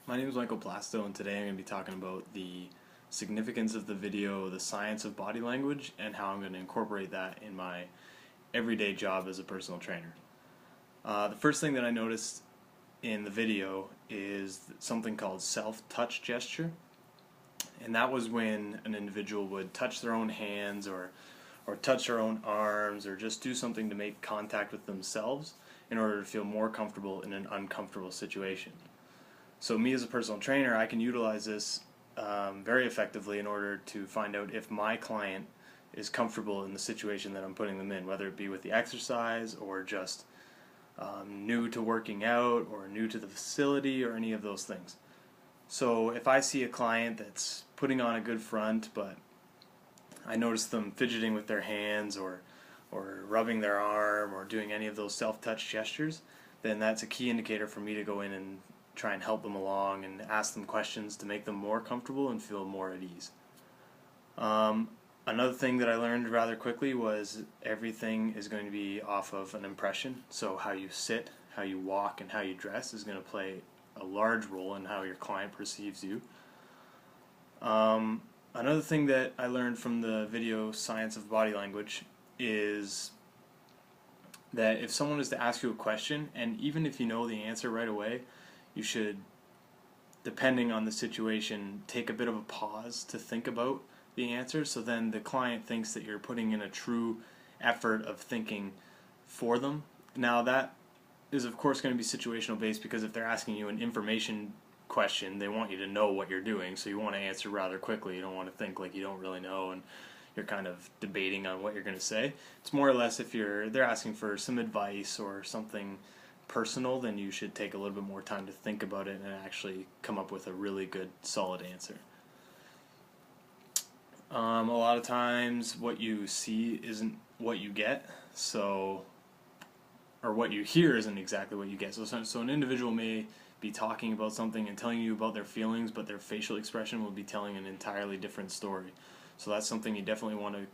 My name is Michael Plasto, and today I'm going to be talking about the significance of the video, the science of body language, and how I'm going to incorporate that in my everyday job as a personal trainer. The first thing that I noticed in the video is something called self-touch gesture, and that was when an individual would touch their own hands or touch their own arms or just do something to make contact with themselves in order to feel more comfortable in an uncomfortable situation. So me as a personal trainer, I can utilize this very effectively in order to find out if my client is comfortable in the situation that I'm putting them in, whether it be with the exercise or just new to working out or new to the facility or any of those things. So if I see a client that's putting on a good front, but I notice them fidgeting with their hands or rubbing their arm or doing any of those self-touch gestures, then that's a key indicator for me to go in and try and help them along and ask them questions to make them more comfortable and feel more at ease. Another thing that I learned rather quickly was everything is going to be off of an impression. So how you sit, how you walk, and how you dress is going to play a large role in how your client perceives you. Another thing that I learned from the video Science of Body Language is that if someone is to ask you a question, and even if you know the answer right away, you should, depending on the situation, take a bit of a pause to think about the answer, so then the client thinks that you're putting in a true effort of thinking for them. Now that is of course going to be situational based, because if they're asking you an information question, they want you to know what you're doing, so you want to answer rather quickly. You don't want to think like you don't really know and you're kind of debating on what you're going to say. It's more or less if they're asking for some advice or something personal, then you should take a little bit more time to think about it and actually come up with a really good, solid answer. A lot of times what you see isn't what you get, or what you hear isn't exactly what you get. So an individual may be talking about something and telling you about their feelings, but their facial expression will be telling an entirely different story. So that's something you definitely want to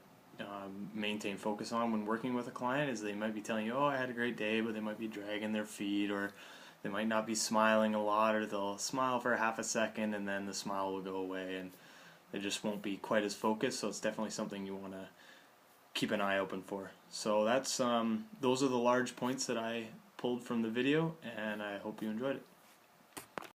maintain focus on when working with a client, is they might be telling you, oh, I had a great day, but they might be dragging their feet, or they might not be smiling a lot, or they'll smile for half a second and then the smile will go away and they just won't be quite as focused. So it's definitely something you want to keep an eye open for. So that's those are the large points that I pulled from the video, and I hope you enjoyed it.